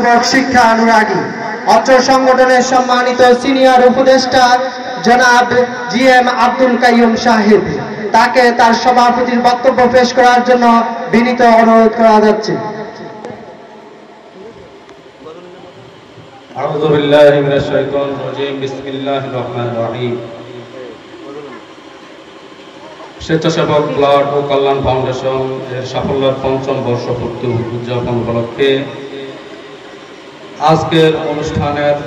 দেশপ্রেমক শিক্ষা অনুরাগী। অত্র সংগঠনের সম্মানিত সিনিয়র উপদেষ্টা জনাব GM আব্দুল কাইয়ুম সাহেব, তাকে তার সভাপতির বক্তব্য পেশ করার জন্য বিনীত অনুরোধ করা যাচ্ছে। আউযু বিল্লাহি মিনাশ শাইতানির রাজীম। বিসমিল্লাহির রহমানির রহিম। স্বেচ্ছাসেবক ব্লাড ও কল্যাণ ফাউন্ডেশন এর সাফল্যের ৫ম বর্ষপূর্তি উদযাপন উপলক্ষে আজকের অনুষ্ঠানের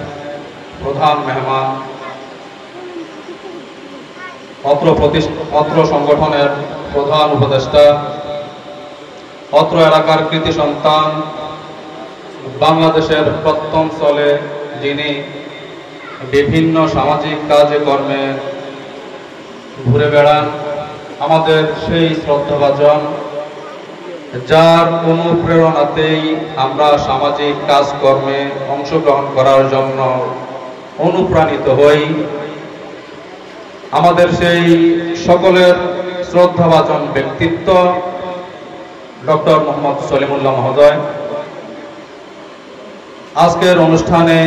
প্রধান মেহমান অত্র সংগঠনের প্রধান উপদেষ্টা, অত্র এলাকার কৃতি সন্তান, বাংলাদেশের প্রত্যঞ্চলে যিনি বিভিন্ন সামাজিক কাজে কর্মে ঘুরে বেড়ান, আমাদের সেই শ্রদ্ধাভাজন, যার অনুপ্রেরণাতেই আমরা সামাজিক কাজকর্মে অংশগ্রহণ করার জন্য অনুপ্রাণিত হই, আমাদের সেই সকলের শ্রদ্ধাভাজন ব্যক্তিত্ব ডক্টর মোহাম্মদ সলিমুল্লাহ মহোদয় আজকের অনুষ্ঠানে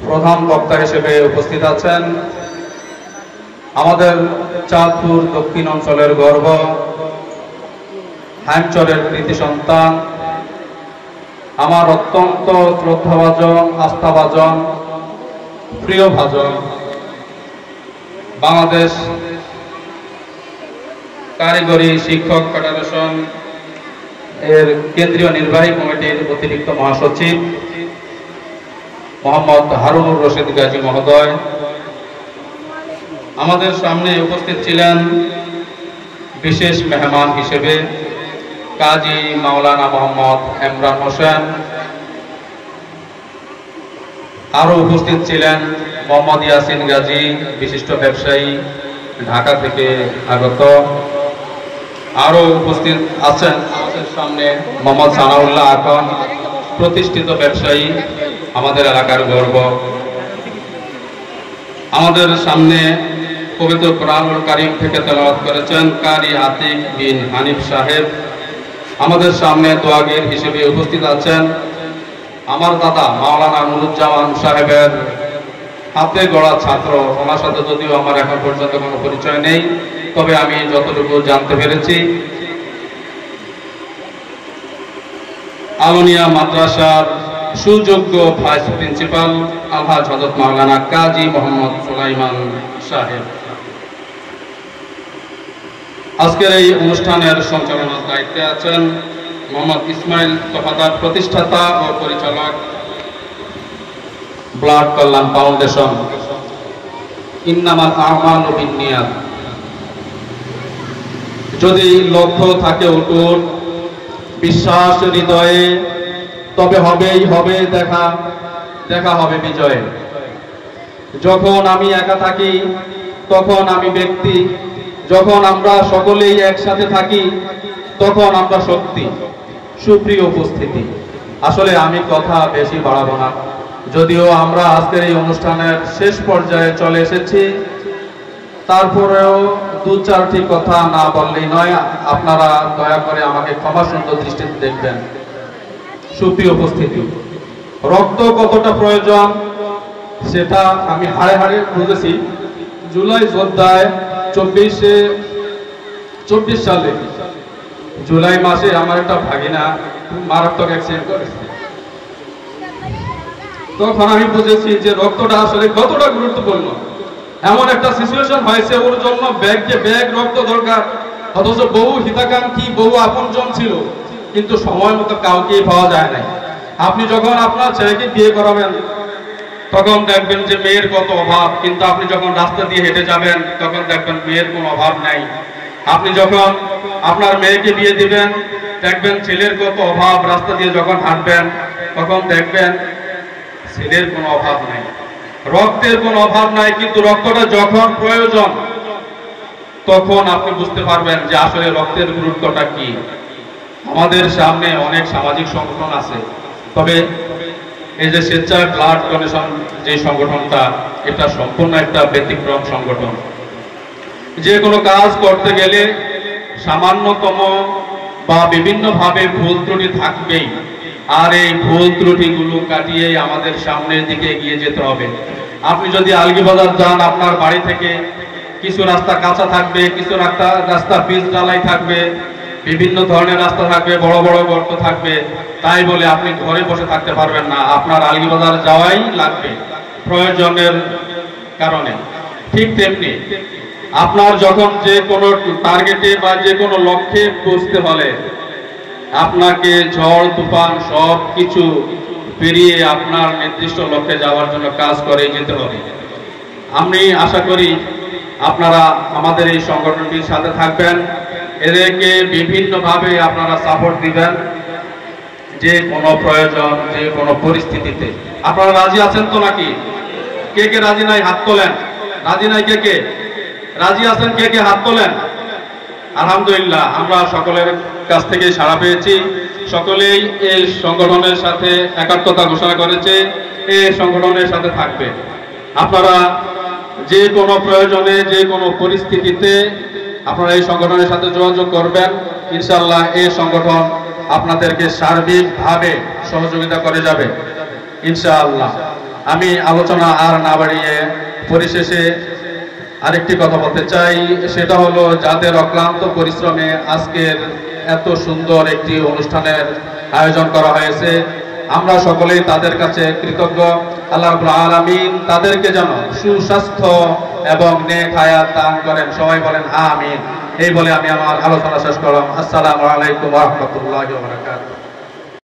প্রধান বক্তা হিসেবে উপস্থিত আছেন। আমাদের চাঁদপুর দক্ষিণ অঞ্চলের গর্ব, হ্যামচরের কৃতি সন্তান, আমার অত্যন্ত শ্রদ্ধাভাজন, আস্থাভাজন, প্রিয়ভাজন বাংলাদেশ কারিগরি শিক্ষক ফেডারেশন এর কেন্দ্রীয় নির্বাহী কমিটির অতিরিক্ত মহাসচিব মোহাম্মদ হারুনুর রশিদ গাজী মহোদয়, আমাদের সামনে উপস্থিত ছিলেন বিশেষ মেহমান হিসেবে কাজী মাওলানা মোহাম্মদ ইমরান হোসেন, আরো উপস্থিত ছিলেন মোহাম্মদ ইয়াসিন গাজী, বিশিষ্ট ব্যবসায়ী, ঢাকা থেকে আগত। আরো উপস্থিত আছেন আমাদের সামনে মোহাম্মদ সানাউল্লাহ আকন, প্রতিষ্ঠিত ব্যবসায়ী, আমাদের এলাকার গর্ব। আমাদের সামনে পবিত্র কোরআনুল কারীম থেকে তেলাওয়াত করেছেন কারি আতিক বিন হানিফ সাহেব। আমাদের সামনে দোয়াগীর হিসেবে উপস্থিত আছেন আমার দাদা মাওলানা নুরুজ্জামান সাহেবের হাতে গড়া ছাত্র। ওনার সাথে যদিও আমার এখন পর্যন্ত কোনো পরিচয় নেই, তবে আমি যতটুকু জানতে পেরেছি আলোনিয়া মাদ্রাসার সুযোগ্য ভাইস প্রিন্সিপাল আলহাজ হযরত মাওলানা কাজী মোহাম্মদ সুলাইমান সাহেব। আজকের এই অনুষ্ঠানের সঞ্চালনার দায়িত্বে আছেন মোহাম্মদ ইসমাইল তফাদার, প্রতিষ্ঠাতা ও পরিচালক ব্লাড কল্যাণ ফাউন্ডেশন। ইন্নামাল আমালু বিন্নিয়াত। যদি লক্ষ্য থাকে অটুট, বিশ্বাস হৃদয়ে, তবে হবেই হবে দেখা, দেখা হবে বিজয়ে। যখন আমি একা থাকি তখন আমি ব্যক্তি, যখন আমরা সকলেই একসাথে থাকি তখন আমরা শক্তি। সুপ্রিয় উপস্থিতি, আসলে আমি কথা বেশি বাড়াবো না, যদিও আমরা আজকের এই অনুষ্ঠানের শেষ পর্যায়ে চলে এসেছি, তারপরেও দু চারটি কথা না বললেই নয়। আপনারা দয়া করে আমাকে ক্ষমা সুন্দর দৃষ্টিতে দেখবেন। সুপ্রিয় উপস্থিতি, রক্ত কতটা প্রয়োজন সেটা আমি হাড়ে হাড়ে বুঝেছি। জুলাই যোদ্ধায় 24 সালে জুলাই মাসে আমার একটা ভাগিনা মারাত্মক অ্যাক্সিডেন্ট করেছে। তখন আমি বুঝেছি যে রক্তটা আসলে কতটা গুরুত্বপূর্ণ। এমন একটা সিচুয়েশন হয়েছে ওর জন্য ব্যাগ রক্ত দরকার, অথচ বহু হিতাকাঙ্ক্ষী, বহু আপনজন ছিল, কিন্তু সময় মতো কাউকেই পাওয়া যায় নাই। আপনি যখন আপনার ছেলেকে বিয়ে করাবেন তখন দেখবেন যে মেয়ের কত অভাব, কিন্তু আপনি যখন রাস্তা দিয়ে হেঁটে যাবেন তখন দেখবেন মেয়ের কোনো অভাব নাই। আপনি যখন আপনার মেয়েকে বিয়ে দিবেন দেখবেন ছেলের কত অভাব, রাস্তা দিয়ে যখন হাঁটবেন তখন দেখবেন ছেলের কোনো অভাব নাই, রক্তের কোনো অভাব নাই। কিন্তু রক্তটা যখন প্রয়োজন তখন আপনি বুঝতে পারবেন যে আসলে রক্তের গুরুত্বটা কি। আমাদের সামনে অনেক সামাজিক সংগঠন আছে, তবে এই যে স্বেচ্ছায় ব্লাড ডোনেশন যে সংগঠনটা, এটা সম্পূর্ণ একটা ব্যতিক্রম সংগঠন। যে কোনো কাজ করতে গেলে সামান্যতম বা বিভিন্নভাবে ভুল ত্রুটি থাকবেই। আর এই ভুল ত্রুটিগুলো কাটিয়ে আমাদের সামনের দিকে এগিয়ে যেতে হবে। আপনি যদি আলগীবাজার যান, আপনার বাড়ি থেকে কিছু রাস্তা কাঁচা থাকবে, কিছু রাস্তা পিচ ঢালাই থাকবে, বিভিন্ন ধরনের রাস্তা থাকবে, বড় বড় গর্ত থাকবে। তাই বলে আপনি ঘরে বসে থাকতে পারবেন না, আপনার আলগীবাজার যাওয়াই লাগবে প্রয়োজনের কারণে। ঠিক তেমনি আপনার যখন যে কোনো টার্গেটে বা যে কোনো লক্ষ্যে পৌঁছতে হলে আপনাকে ঝড় তুফান সব কিছু পেরিয়ে আপনার নির্দিষ্ট লক্ষ্যে যাওয়ার জন্য কাজ করে যেতে হবে। আমি আশা করি আপনারা আমাদের এই সংগঠনটির সাথে থাকবেন, এদেরকে বিভিন্নভাবে আপনারা সাপোর্ট দিবেন, যে কোনো প্রয়োজন, যে কোনো পরিস্থিতিতে। আপনারা রাজি আছেন তো নাকি? কে কে রাজি নাই হাত তোলেন। রাজি নাই কে কে? রাজি আছেন কে কে হাত তোলেন। আলহামদুলিল্লাহ, আমরা সকলের কাছ থেকে সাড়া পেয়েছি। সকলেই এই সংগঠনের সাথে একাত্মতা ঘোষণা করেছে, এই সংগঠনের সাথে থাকবে। আপনারা যে কোনো প্রয়োজনে, যে কোনো পরিস্থিতিতে আপনারা এই সংগঠনের সাথে যোগাযোগ করবেন। ইনশাআল্লাহ এই সংগঠন আপনাদেরকে সার্বিকভাবে সহযোগিতা করে যাবে ইনশাআল্লাহ। আমি আলোচনা আর না বাড়িয়ে পরিশেষে আরেকটি কথা বলতে চাই, সেটা হলো যাদের অক্লান্ত পরিশ্রমে আজকের এত সুন্দর একটি অনুষ্ঠানের আয়োজন করা হয়েছে, আমরা সকলেই তাদের কাছে কৃতজ্ঞ। আল্লাহ রাব্বুল আলামিন তাদেরকে যেন সুস্বাস্থ্য এবং নেক হায়াত দান করেন। সবাই বলেন আমিন। এই বলে আমি আমার আলোচনা শেষ করলাম। আসসালামু আলাইকুম ওয়া রাহমাতুল্লাহি ওয়া বারাকাতুহু।